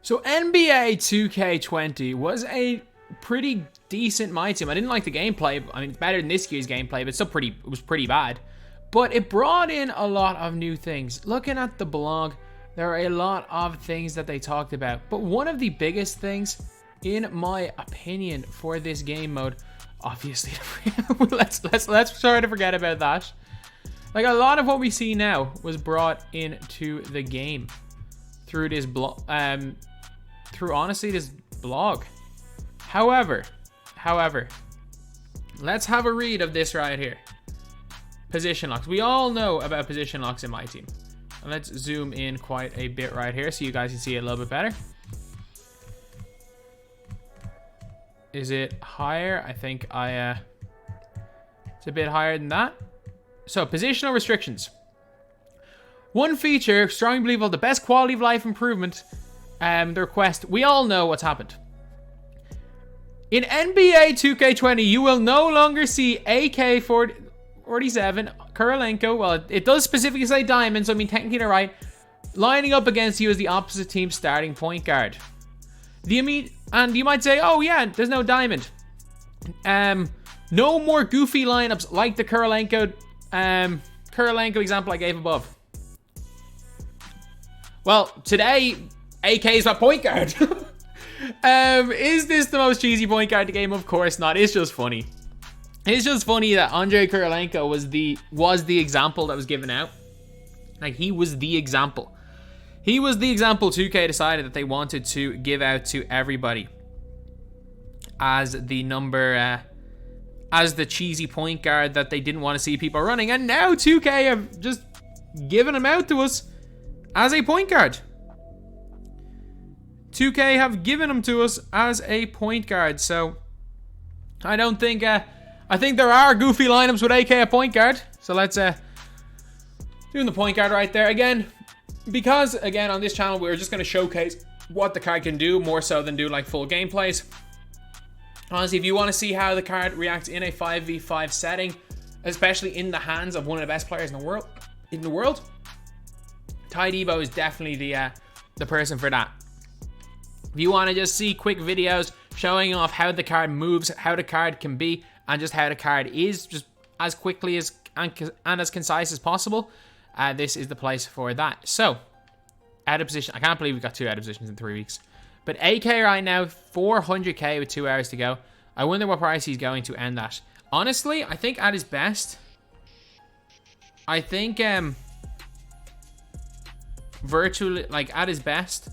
So NBA 2K20 was a pretty decent my team. I didn't like the gameplay. I mean, it's better than this year's gameplay, but it was pretty bad. But it brought in a lot of new things. Looking at the blog, there are a lot of things that they talked about. But one of the biggest things, in my opinion, for this game mode, obviously, let's try to forget about that. Like, a lot of what we see now was brought into the game through this blog, honestly this blog. However, let's have a read of this right here. Position locks. We all know about position locks in my team. And let's zoom in quite a bit right here so you guys can see it a little bit better. Is it higher? I think it's a bit higher than that. So, positional restrictions. One feature, strongly believable, the best quality of life improvement, the request. We all know what's happened. In NBA 2K20, you will no longer see AK-47, Kirilenko, well, it does specifically say diamond, so I mean, technically they're right, lining up against you as the opposite team's starting point guard. And you might say, oh yeah, there's no diamond. No more goofy lineups like the Kirilenko example I gave above. Well, today, AK is my point guard. Is this the most cheesy point guard in the game? Of course not. It's just funny. It's just funny that Andrei Kirilenko was the example that was given out. Like, he was the example. He was the example 2K decided that they wanted to give out to everybody as the number, as the cheesy point guard that they didn't want to see people running. And now 2K have just given him out to us as a point guard. 2K have given him to us as a point guard. So, I don't think, I think there are goofy lineups with AK at point guard. So let's, doing the point guard right there. Again, because, again, on this channel, we're just going to showcase what the card can do more so than do, like, full gameplays. Honestly, if you want to see how the card reacts in a 5v5 setting, especially in the hands of one of the best players in the world, Ty Debo is definitely the person for that. If you want to just see quick videos showing off how the card moves, how the card can be, and just how the card is, just as quickly as and as concise as possible, this is the place for that. So, out of position. I can't believe we got 2 out of positions in 3 weeks. But AK right now, 400k with 2 hours to go. I wonder what price he's going to end at. Honestly, I think at his best, I think virtually, like, at his best,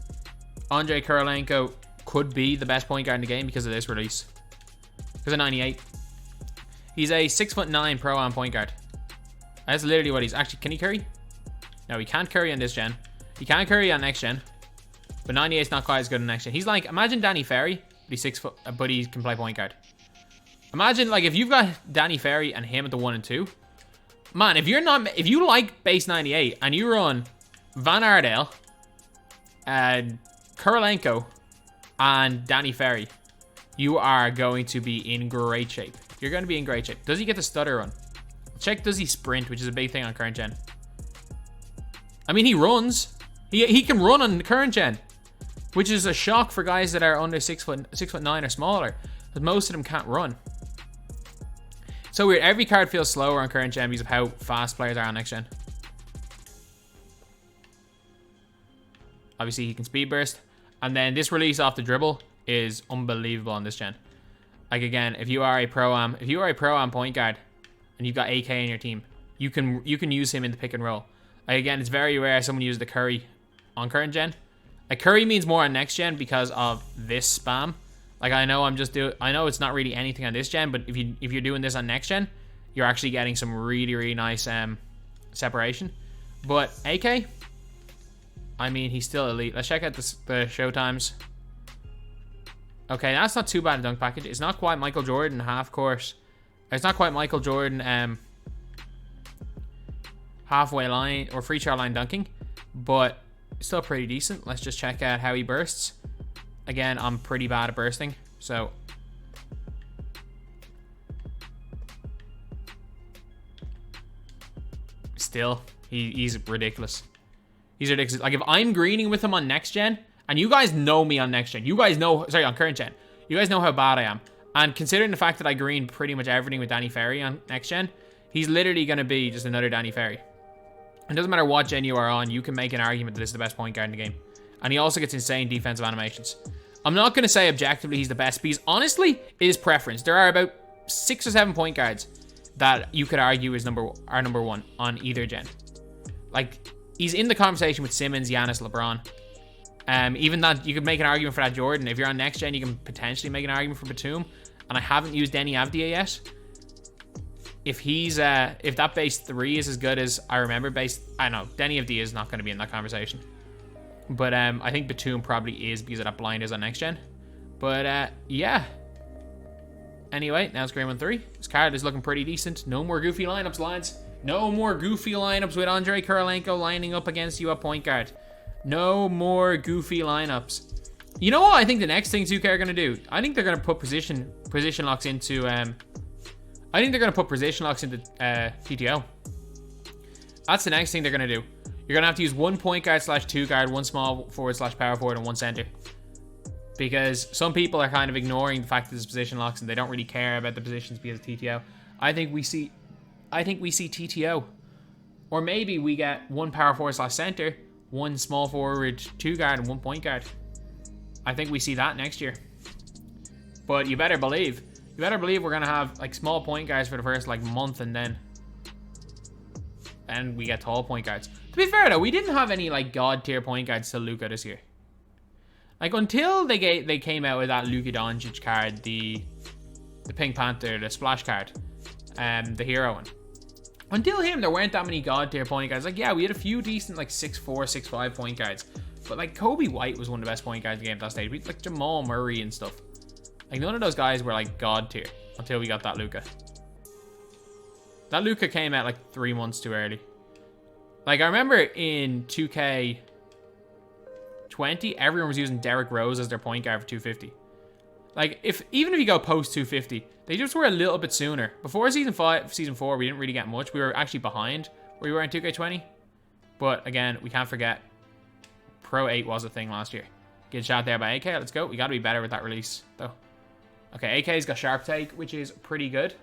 Andrei Kirilenko could be the best point guard in the game because of this release. Because of 98. He's a 6'9" pro-am point guard. That's literally what he's... Actually, can he curry? No, he can't curry on this gen. He can't curry on next gen. But 98 is not quite as good on next gen. He's like... Imagine Danny Ferry, but he's 6 foot... But he can play point guard. Imagine, like, if you've got Danny Ferry and him at the 1 and 2. Man, if you're not... If you like base 98 and you run Van Aerdel, Kirilenko, and Danny Ferry, you are going to be in great shape. You're going to be in great shape. Does he get the stutter run? Check, does he sprint, which is a big thing on current gen. I mean, he runs. He can run on current gen, which is a shock for guys that are under 6'9" or smaller, because most of them can't run. So weird. Every card feels slower on current gen because of how fast players are on next gen. Obviously, he can speed burst. And then this release off the dribble is unbelievable on this gen. Like, again, if you are a pro-am point guard and you've got AK in your team, you can use him in the pick and roll. Like, again, it's very rare someone uses the curry on current gen. Like, curry means more on next gen because of this spam. Like, I know it's not really anything on this gen, but if you're doing this on next gen, you're actually getting some really, really nice separation. But AK, I mean, he's still elite. Let's check out the show times. Okay, that's not too bad a dunk package. It's not quite Michael Jordan half court. It's not quite Michael Jordan halfway line or free throw line dunking, but still pretty decent. Let's just check out how he bursts. Again, I'm pretty bad at bursting, so still, he's ridiculous. He's ridiculous. Like, if I'm greening with him on next gen And you guys know me on next gen. You guys know, sorry, on current gen. You guys know how bad I am. And considering the fact that I green pretty much everything with Danny Ferry on next gen, he's literally going to be just another Danny Ferry. It doesn't matter what gen you are on, you can make an argument that this is the best point guard in the game. And he also gets insane defensive animations. I'm not going to say objectively he's the best, because honestly, it is preference. There are about 6 or 7 point guards that you could argue is number one on either gen. Like, he's in the conversation with Simmons, Giannis, LeBron. Even that, you could make an argument for that Jordan. If you're on next gen, you can potentially make an argument for Batum. And I haven't used Denny Avdia yet. If he's, if that base 3 is as good as I remember I know, Denny Avdia is not going to be in that conversation. But I think Batum probably is because of that blind is on next gen. But yeah. Anyway, now it's Game 1-3. This card is looking pretty decent. No more goofy lineups, lads. No more goofy lineups with Andrei Kirilenko lining up against you at point guard. No more goofy lineups. You know what I think the next thing 2K are going to do? I think they're going to put position locks into TTO. That's the next thing they're going to do. You're going to have to use 1 point guard / 2 guard, 1 small forward / power forward, and 1 center. Because some people are kind of ignoring the fact that there's position locks and they don't really care about the positions because of TTO. I think we see TTO. Or maybe we get 1 power forward / center, 1 small forward, 2 guard, and 1 point guard. I think we see that next year. But you better believe we're going to have like small point guards for the first like month, and then we get tall point guards. To be fair though, we didn't have any like god tier point guards till Luka this year. Like until they came out with that Luka Doncic card, the Pink Panther, the splash card, the hero one. Until him, there weren't that many god tier point guards. Like yeah, we had a few decent like 6'4", 6'5" point guards. But like Kobe White was one of the best point guards in the game at that stage. We had like Jamal Murray and stuff. Like none of those guys were like god tier until we got that Luka. That Luka came out like 3 months too early. Like I remember in 2K20, everyone was using Derrick Rose as their point guard for 250. Like even if you go post 250, they just were a little bit sooner. Before season 4, we didn't really get much. We were actually behind where we were in 2K20. But again, we can't forget Pro 8 was a thing last year. Good shot there by AK. Let's go. We got to be better with that release, though. Okay, AK's got sharp take, which is pretty good.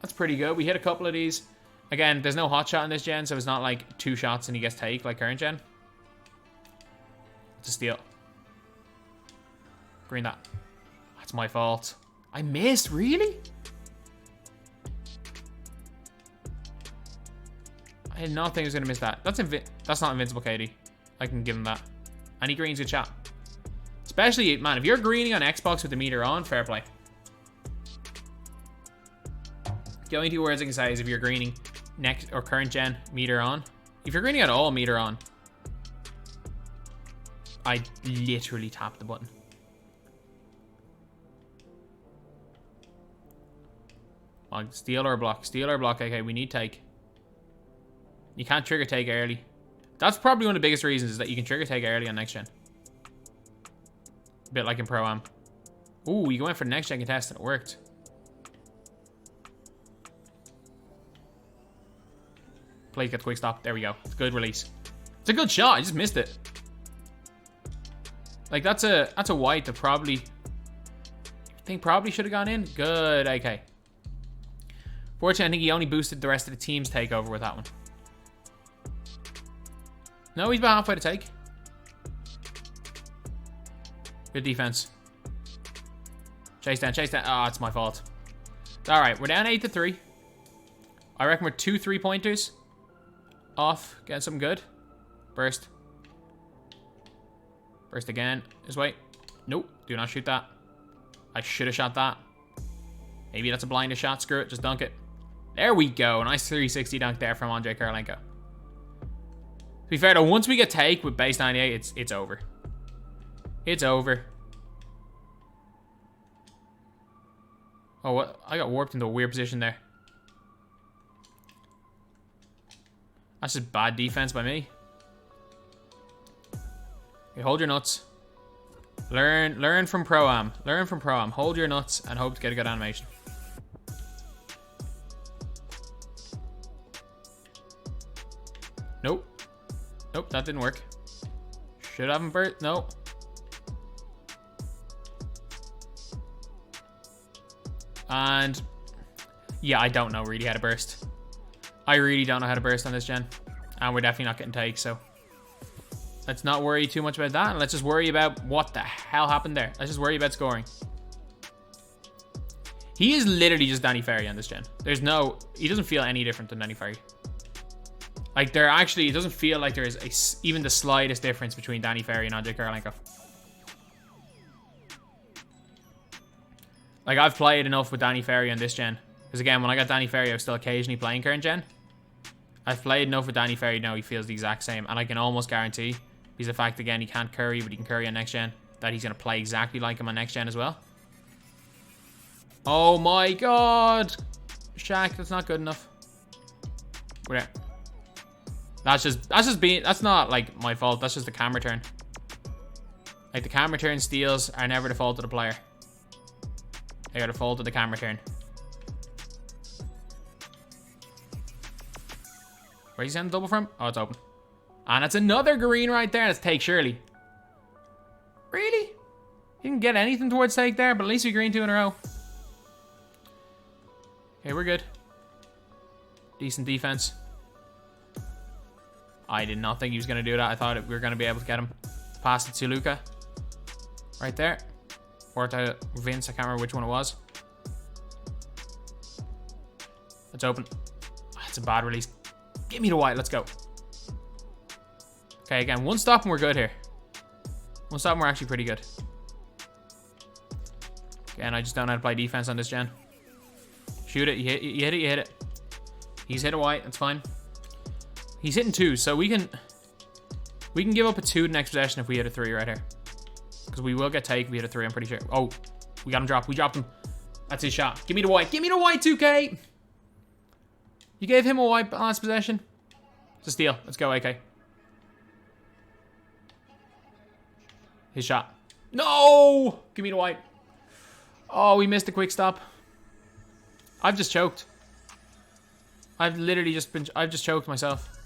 That's pretty good. We hit a couple of these. Again, there's no hot shot in this gen, so it's not like 2 shots and he gets take like current gen. It's a steal. Green that. That's my fault. I missed, really? I did not think I was going to miss that. That's not invincible, KD. I can give him that. And he greens good shot. Especially, man, if you're greening on Xbox with the meter on, fair play. The only 2 words I can say is if you're greening next or current gen meter on. If you're greening at all meter on, I literally tapped the button. Steal or block. Steal or block. Okay, we need take. You can't trigger take early. That's probably one of the biggest reasons is that you can trigger take early on next gen. A bit like in Pro Am. Ooh, you went for the next gen contest and it worked. Play gets quick stop. There we go. It's a good release. It's a good shot. I just missed it. Like that's a white that probably should have gone in. Good. Okay. Fortunately, I think he only boosted the rest of the team's takeover with that one. No, he's about halfway to take. Good defense. Chase down, chase down. Oh, it's my fault. All right, we're down 8-3. I reckon we're 2 3-pointers off. Getting something good. Burst. Burst again. This way. Nope. Do not shoot that. I should have shot that. Maybe that's a blinder shot. Screw it. Just dunk it. There we go. Nice 360 dunk there from Andrei Kirilenko. To be fair though, once we get take with base 98, it's over. It's over. Oh, what? I got warped into a weird position there. That's just bad defense by me. Okay, hold your nuts. Learn from Pro Am. Learn from Pro Am. Hold your nuts and hope to get a good animation. Nope. Nope, that didn't work. Should have him burst. No. And yeah, I don't know really how to burst. I really don't know how to burst on this gen. And we're definitely not getting takes, so let's not worry too much about that. And let's just worry about what the hell happened there. Let's just worry about scoring. He is literally just Danny Ferry on this gen. There's no, he doesn't feel any different than Danny Ferry. Like there actually, it doesn't feel like there is even the slightest difference between Danny Ferry and Andrei Kirilenko. Like I've played enough with Danny Ferry on this gen. Because again, when I got Danny Ferry, I was still occasionally playing current gen. I've played enough with Danny Ferry now, he feels the exact same. And I can almost guarantee, because the fact again, he can't curry, but he can curry on next gen, that he's going to play exactly like him on next gen as well. Oh my god. Shaq, that's not good enough. We're there. That's not like my fault. That's just the camera turn. Like the camera turn steals are never the fault of the player. They are the fault of the camera turn. Where's he sending the double from? Oh, it's open. And it's another green right there. Let's take surely. Really? He didn't get anything towards take there, but at least we green 2 in a row. Okay, we're good. Decent defense. I did not think he was going to do that. I thought we were going to be able to get him past it to Luca. Right there. Or to Vince. I can't remember which one it was. It's open. It's a bad release. Give me the white. Let's go. Okay, again, one stop and we're good here. One stop and we're actually pretty good. Again, I just don't know how to play defense on this gen. Shoot it. You hit it. You hit it. He's hit a white. That's fine. He's hitting 2, so we can give up a 2 the next possession if we hit a 3 right here. Because we will get take if we hit a 3, I'm pretty sure. Oh, we got him dropped. We dropped him. That's his shot. Give me the white. Give me the white, 2K. You gave him a white last possession. It's a steal. Let's go, AK. His shot. No! Give me the white. Oh, we missed a quick stop. I've just choked. I've literally just choked myself.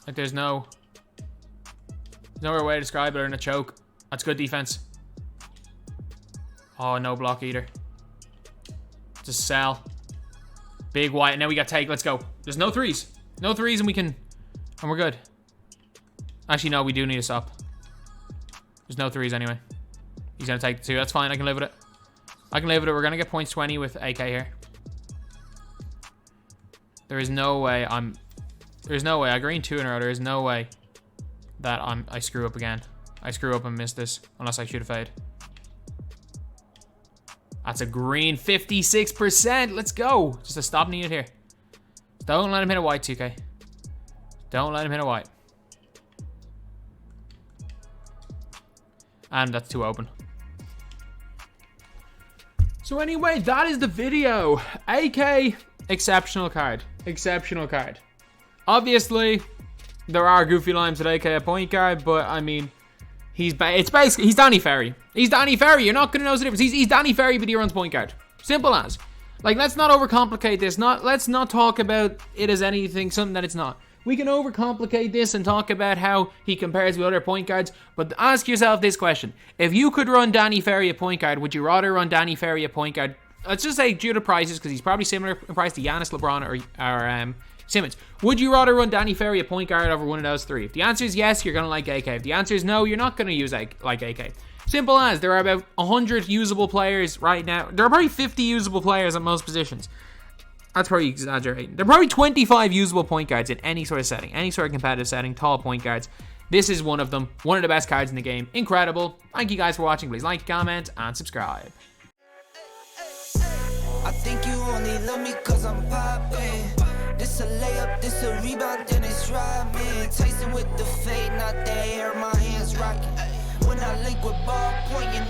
Like there's no other way to describe it other than a choke. That's good defense. Oh, no block either. Just sell. Big white, and now we got take. Let's go. There's no 3s. No 3s and we're good. Actually, no, we do need to stop. There's no 3s anyway. He's gonna take the 2. That's fine, I can live with it. I can live with it. We're gonna get points 20 with AK here. There is no way there's no way. I green 2 in a row. There is no way that I screw up again. I screw up and miss this unless I shoot a fade. That's a green 56%. Let's go. Just a stop needed here. Don't let him hit a white, 2K. Don't let him hit a white. And that's 2 open. So anyway, that is the video. AK, exceptional card. Exceptional card. Obviously, there are goofy lines at AK at point guard, but I mean, he's Danny Ferry. He's Danny Ferry. You're not gonna know the difference. He's Danny Ferry, but he runs point guard. Simple as. Like, let's not overcomplicate this. Let's not talk about it as something that it's not. We can overcomplicate this and talk about how he compares with other point guards, but ask yourself this question. If you could run Danny Ferry at point guard, would you rather run Danny Ferry at point guard? Let's just say due to prices, because he's probably similar in price to Giannis, LeBron, or Simmons. Would you rather run Danny Ferry at point guard over one of those 3? If the answer is yes, you're going to like AK. If the answer is no, you're not going to use like AK. Simple as. There are about 100 usable players right now. There are probably 50 usable players at most positions. That's probably exaggerating. There are probably 25 usable point guards in any sort of setting, any sort of competitive setting, tall point guards. This is one of them. One of the best cards in the game. Incredible. Thank you guys for watching. Please like, comment, and subscribe. I think you only love me cause I'm poppin'. This a layup, this a rebound, then it's driving. Tyson with the fade, not the air, my hands rocking. When I link with ball point, you